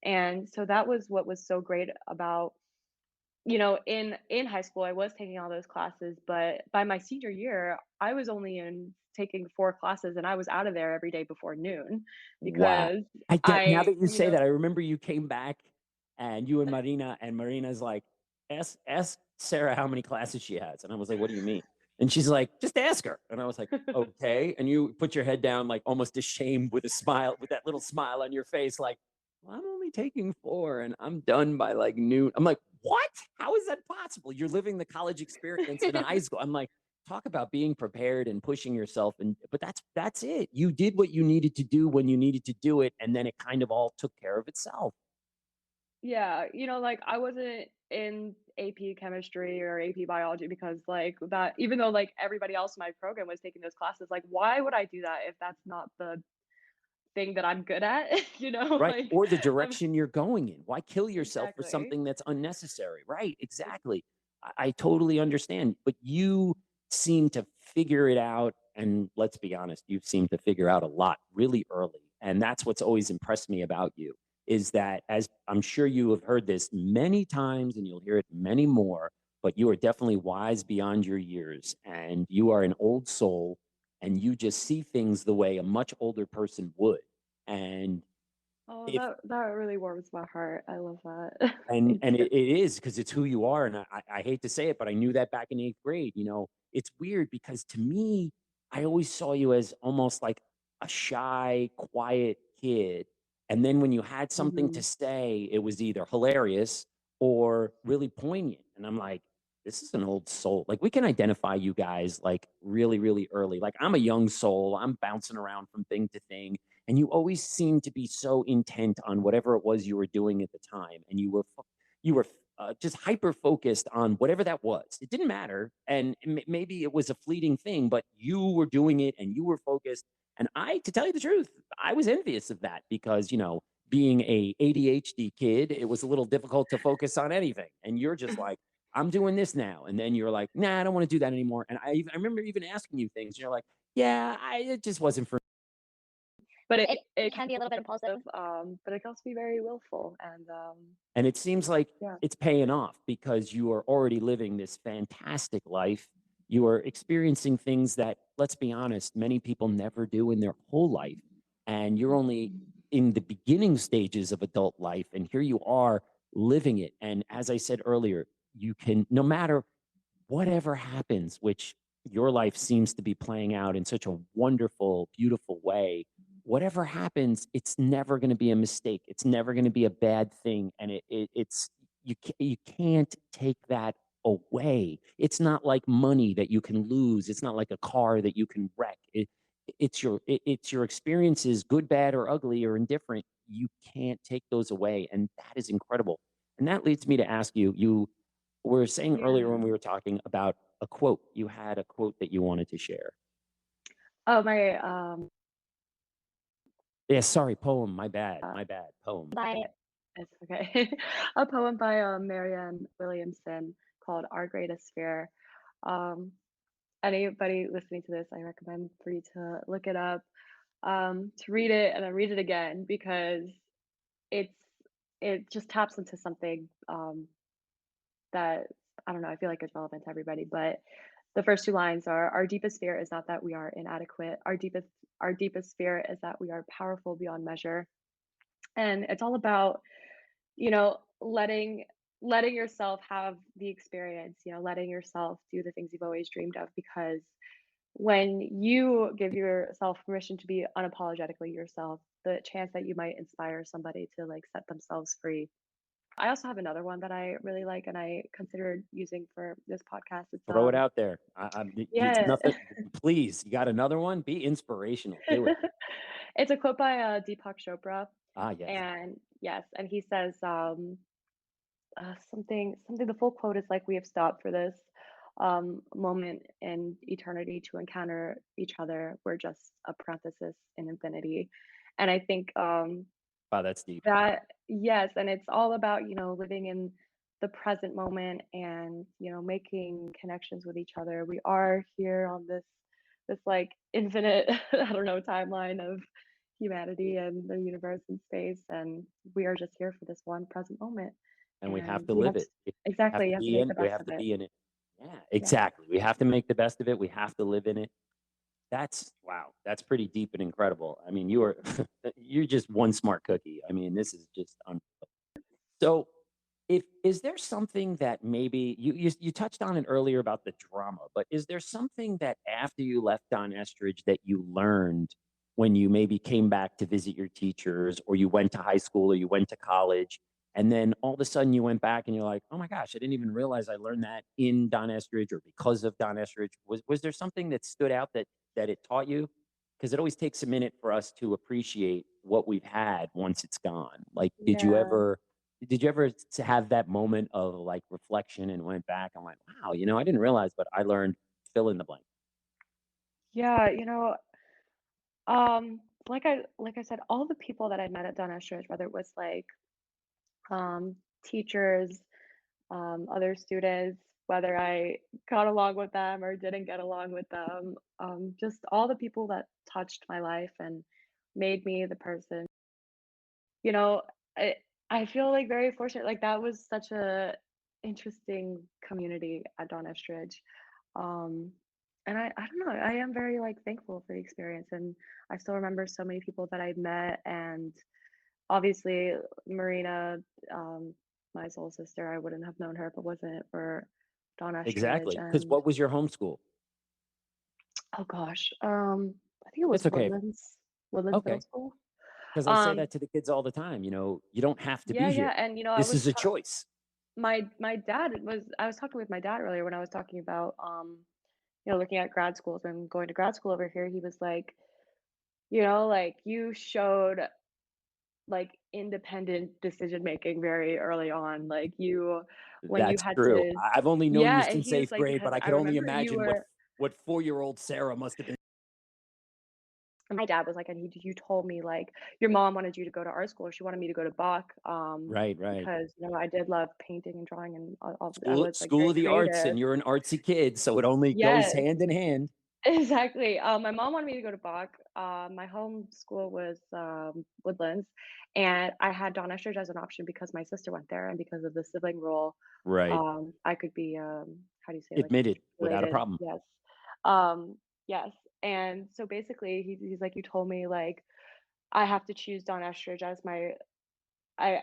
And so that was what was so great about in high school, I was taking all those classes, but by my senior year, I was only in taking 4 classes and I was out of there every day before noon Wow. because I get now I, that you say that, I remember you came back and you and Marina's like, ask Sarah how many classes she has. And I was like, what do you mean? And she's like, just ask her. And I was like, okay. And you put your head down, like almost ashamed with a smile, with that little smile on your face, like, well, I'm only taking 4 and I'm done by like noon. I'm like, what? How is that possible? You're living the college experience in high school. I'm like, talk about being prepared and pushing yourself, and but that's it. You did what you needed to do when you needed to do it, and then it kind of all took care of itself. Yeah, like, I wasn't in AP chemistry or AP biology because, like, that even though, like, everybody else in my program was taking those classes, like, why would I do that if that's not the thing that I'm good at? Right, Like, or the um direction you're going in. Why kill yourself for exactly. something that's unnecessary? Right, exactly. I totally understand, but you seem to figure it out, and let's be honest, you seem to figure out a lot really early, and that's what's always impressed me about you, is that, as I'm sure you have heard this many times and you'll hear it many more, but you are definitely wise beyond your years, and you are an old soul, and you just see things the way a much older person would. And Oh, if that really warms my heart. I love that. and Thank and you. it is because it's who you are, and I hate to say it, but I knew that back in 8th grade. It's weird because to me, I always saw you as almost like a shy, quiet kid, and then when you had something to Mhm. say, it was either hilarious or really poignant, and I'm like, this is an old soul. Like we can identify you guys like really, really early. Like I'm a young soul. I'm bouncing around from thing to thing, and you always seemed to be so intent on whatever it was you were doing at the time, and you were just hyper focused on whatever that was. It didn't matter, and maybe it was a fleeting thing, but you were doing it and you were focused. And to tell you the truth, I was envious of that because being a ADHD kid, it was a little difficult to focus on anything, and you're just like, I'm doing this now, and then you're like, nah, I don't want to do that anymore. And I remember even asking you things, and you're like, yeah, it just wasn't for. But it can be a little bit impulsive, but it can also be very willful and, And it seems like yeah. it's paying off because you are already living this fantastic life. You are experiencing things that, let's be honest, many people never do in their whole life. And you're only in the beginning stages of adult life. And here you are living it. And as I said earlier, you can, no matter whatever happens, which your life seems to be playing out in such a wonderful, beautiful way, whatever happens, it's never going to be a mistake. It's never going to be a bad thing. And it's, you can't take that away. It's not like money that you can lose. It's not like a car that you can wreck. It's your experiences, good, bad, or ugly, or indifferent. You can't take those away. And that is incredible. And that leads me to ask you, you were saying earlier when Yeah. we were talking about a quote, you had a quote that you wanted to share. Oh, my, Yeah, sorry, poem. My bad. uh, My bad. Poem. by it's okay. A poem by, Marianne Williamson called Our Greatest Fear. Um, Anybody listening to this, I recommend for you to look it up, to read it and then read it again because it's it just taps into something, that I don't know, I feel like it's relevant to everybody, but the first 2 lines are, "Our deepest fear is not that we are inadequate. Our deepest fear is that we are powerful beyond measure." And it's all about, letting yourself have the experience, letting yourself do the things you've always dreamed of because when you give yourself permission to be unapologetically yourself, the chance that you might inspire somebody to like set themselves free I also have another one that I really like and I considered using for this podcast. It's Throw it out there. It's yeah. nothing. Please, you got another one? Be inspirational. Do it. It's a quote by Deepak Chopra, Ah, yes. and yes, and he says something. The full quote is like, "We have stopped for this moment in eternity to encounter each other. We're just a parenthesis in infinity," and I think Wow, that's deep. that yes, and it's all about, living in the present moment and, making connections with each other. We are here on this like infinite, I don't know, timeline of humanity and the universe and space, and we are just here for this one present moment. And we have And to you live have it. to We have exactly, to you have to be make the in. We best have of to it. be in it. Yeah, Yeah. exactly. We have to make the best of it. We have to live in it. That's wow. That's pretty deep and incredible. I mean, you are you're just one smart cookie. I mean, this is just so. If is there something that maybe you touched on it earlier about the drama, but is there something that after you left Don Estridge that you learned when you maybe came back to visit your teachers, or you went to high school, or you went to college, and then all of a sudden you went back and you're like, oh my gosh, I didn't even realize I learned that in Don Estridge or because of Don Estridge. Was there something that stood out that it taught you? Because it always takes a minute for us to appreciate what we've had once it's gone. Like, Yeah. did you ever have that moment of like reflection and went back and went, wow, I didn't realize, but I learned fill in the blank. Yeah, like I said, all the people that I met at Don Estridge, whether it was like teachers, other students, whether I got along with them or didn't get along with them, just all the people that touched my life and made me the person. You know, I I feel like very fortunate. Like that was such a interesting community at Don Estridge. Um, and I don't know, I am very like thankful for the experience, and I still remember so many people that I met, and obviously Marina, um, my soul sister, I wouldn't have known her if it wasn't for Don Estridge. Exactly. Because And what was your homeschool? oh gosh, I think it was It's okay. Woodlands Middle Okay. School. Because I say Um, that to the kids all the time. You don't have to yeah, be here. yeah, and I This was is a choice. my dad was I was talking with my dad earlier when I was talking about looking at grad schools and going to grad school over here. He was like, like you showed like independent decision making very early on. Like you when you That's had true. to I've only known you yeah, and since he was eighth like, grade, because but I I could only remember you imagine what were what 4-year-old Sarah must have been. and my dad was like, and you told me like your mom wanted you to go to art school. She wanted me to go to Bach, Right, right. because I did love painting and drawing and I School was like school very of the arts, and creative. you're an artsy kid, so it only goes Yes. hand in hand. Exactly. My mom wanted me to go to Bach. My home school was Woodlands, and I had Don Estridge as an option because my sister went there, and because of the sibling rule, Right. I could be how do you say, like Admitted without a related? problem. Yes, yes. And so basically, he's like, you told me like I have to choose Don Estridge as my I.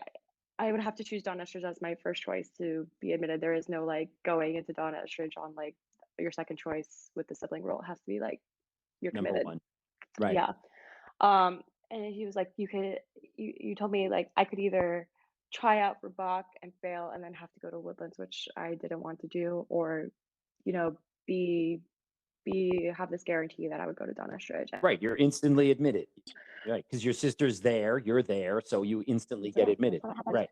I would have to choose Don Estridge as my first choice to be admitted. There is no like going into Don Estridge on like your second choice with the sibling rule. It has to be like you're Number committed. 1. Right. Yeah. And he was like, you told me like I could either try out for Bach and fail and then have to go to Woodlands, which I didn't want to do, or, you know, be have this guarantee that I would go to Don Estridge. Right, you're instantly admitted. Right, because your sister's there, you're there, so you instantly get That's admitted. what happened. Right.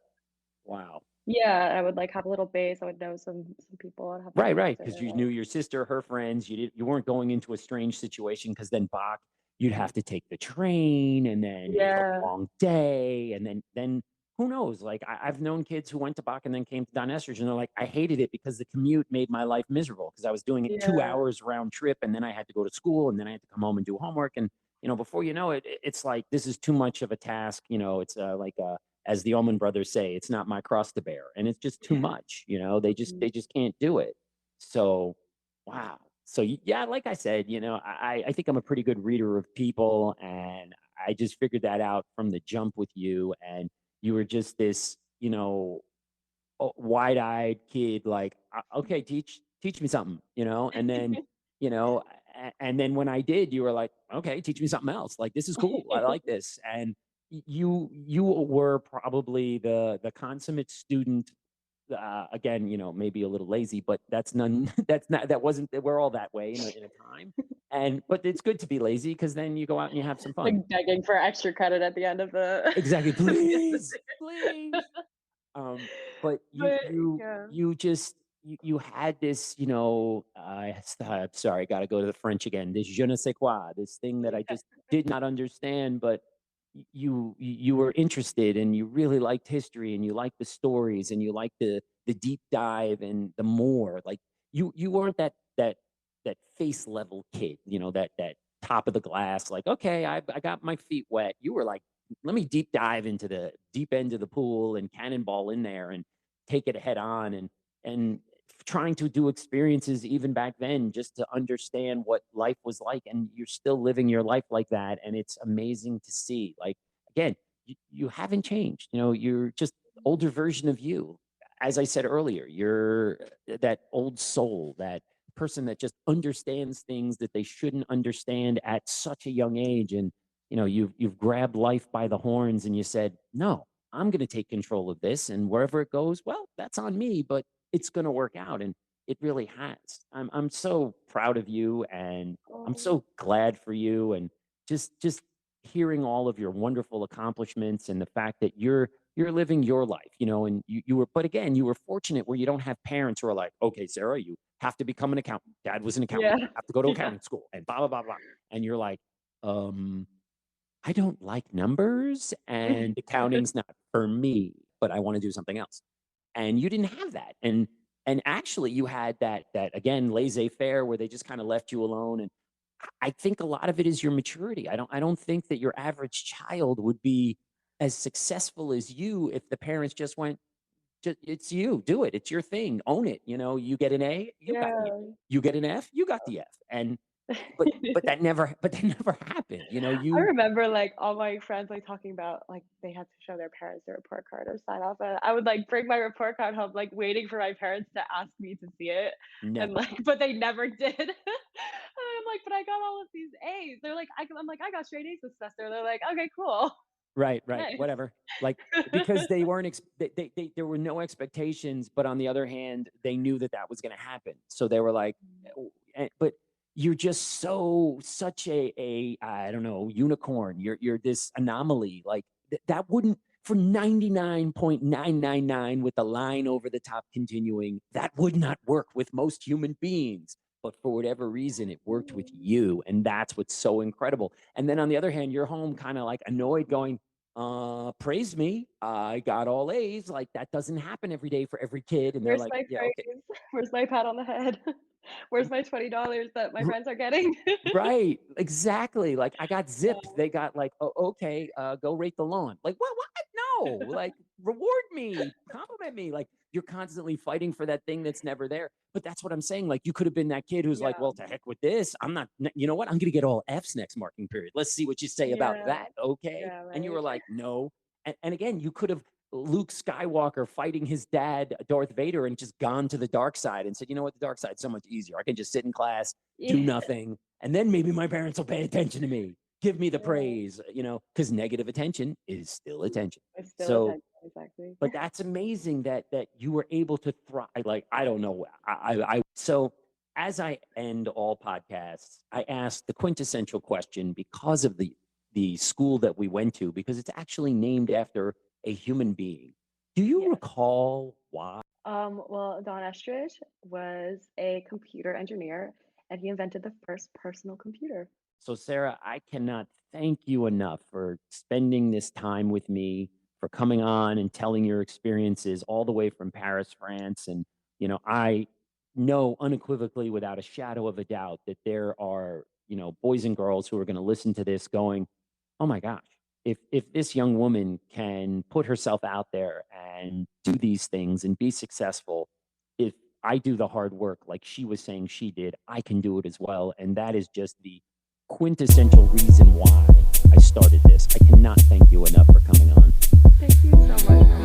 Wow. Yeah, I would like have a little base. I would know some people. I'd have my Right, right, sister. because you Like, knew your sister, her friends, you weren't going into a strange situation. Because then Bach, you'd have to take the train, and then it's a yeah, long day, and then who knows? Like, I've known kids who went to Bach and then came to Don Estridge, and they're like, "I hated it because the commute made my life miserable because I was doing it 2 yeah, hours round trip, and then I had to go to school, and then I had to come home and do homework, and, before you know it, it's like, this is too much of a task." It's, like, as the Allman Brothers say, "It's not my cross to bear," and it's just too yeah. much. They just Mm, they just can't do it. So, wow. So, yeah, like I said, I think I'm a pretty good reader of people, and I just figured that out from the jump with you. And you were just this, wide-eyed kid, like, okay, teach me something, and then, you know, and then when I did, you were like, okay, teach me something else. Like, this is cool. I like this. And you were probably the consummate student. Again, maybe a little lazy, but that's none. That's not. That wasn't. We're all that way in a time. But it's good to be lazy because then you go out and you have some fun. Like begging for extra credit at the end of the Exactly. at the end of Please, please. But you but you yeah. you just you had this, I'm sorry, got to go to the French again. This je ne sais quoi, this thing that I just did not understand, but you were interested and you really liked history and you liked the stories and you liked the deep dive and the more like you weren't that face level kid, that top of the glass, like, okay, I got my feet wet. You were like, let me deep dive into the deep end of the pool and cannonball in there and take it head on and trying to do experiences even back then just to understand what life was like, and you're still living your life like that, and it's amazing to see. Like, again, you haven't changed, you're just older version of you. As I said earlier, you're that old soul, that person that just understands things that they shouldn't understand at such a young age. And you've grabbed life by the horns and you said, no, I'm going to take control of this, and wherever it goes, well, that's on me, but it's going to work out. And it really has. I'm so proud of you, and I'm Oh, so glad for you, and just hearing all of your wonderful accomplishments and the fact that you're living your life, and you were, but again, you were fortunate where you don't have parents who are like, okay, Sarah, you have to become an accountant. Dad was an accountant. yeah. You have to go to Yeah. accounting school and blah, blah, blah, blah. And you're like, um, I don't like numbers and accounting's not for me, but I want to do something else. And you didn't have that. And actually you had that again, laissez-faire, where they just kind of left you alone. And I think a lot of it is your maturity. I don't think that your average child would be as successful as you if the parents just went, it's you, do it. It's your thing. Own it. You get an A, you got the A. Yeah. You get an F, you got the F. And but that never happened. I You remember, like, all my friends, like, talking about, like, they had to show their parents their report card or sign off, and I would, like, bring my report card home, like, waiting for my parents to ask me to see it, and, never. like but they never did. And I'm like, "But I got all of these A's." They're like, I'm like, "I got straight A's this semester." They're like, "Okay, cool. Right, Nice." whatever. Like, because they weren't there were no expectations, but on the other hand, they knew that that was going to happen. So they were like, but you're just such a I don't know, unicorn. You're this anomaly. Like that wouldn't, for 99.999 with the line over the top continuing, that would not work with most human beings. But for whatever reason, it worked with you, and that's what's so incredible. And then on the other hand, you're home kind of like annoyed, going, praise me, I got all A's. Like, that doesn't happen every day for every kid. And they're Where's like, my yeah, okay. praise? Where's my pat on the head? Where's my $20 that my R- friends are getting? right, exactly. Like, I got zipped. Yeah. They got like, oh, okay, go rate the lawn. Like, what? No, like, reward me, compliment me. Like, you're constantly fighting for that thing that's never there. But that's what I'm saying. Like, you could have been that kid who's like, Yeah. well, to heck with this. I'm not, you know what? I'm going to get all F's next marking period. Let's see what you say about Yeah. that. Okay. Yeah, And you right. were like, no. And again, you could have Luke Skywalker fighting his dad, Darth Vader, and just gone to the dark side and said, you know what? The dark side's so much easier. I can just sit in class, do Yeah. nothing, and then maybe my parents will pay attention to me, give me the Yeah. praise, because negative attention is still attention. It's still So, attention, exactly. but that's amazing that you were able to thrive. Like, I don't know. So as I end all podcasts, I ask the quintessential question because of the school that we went to, because it's actually named after a human being. Do you Yes. recall why? Well, Don Estridge was a computer engineer and he invented the first personal computer. So, Sarah, I cannot thank you enough for spending this time with me, for coming on and telling your experiences all the way from Paris, France. And, I know unequivocally, without a shadow of a doubt, that there are, boys and girls who are going to listen to this going, oh my gosh, if this young woman can put herself out there and do these things and be successful, if I do the hard work like she was saying she did, I can do it as well. And that is just the quintessential reason why I started this. I cannot thank you enough for coming on. Thank you so much.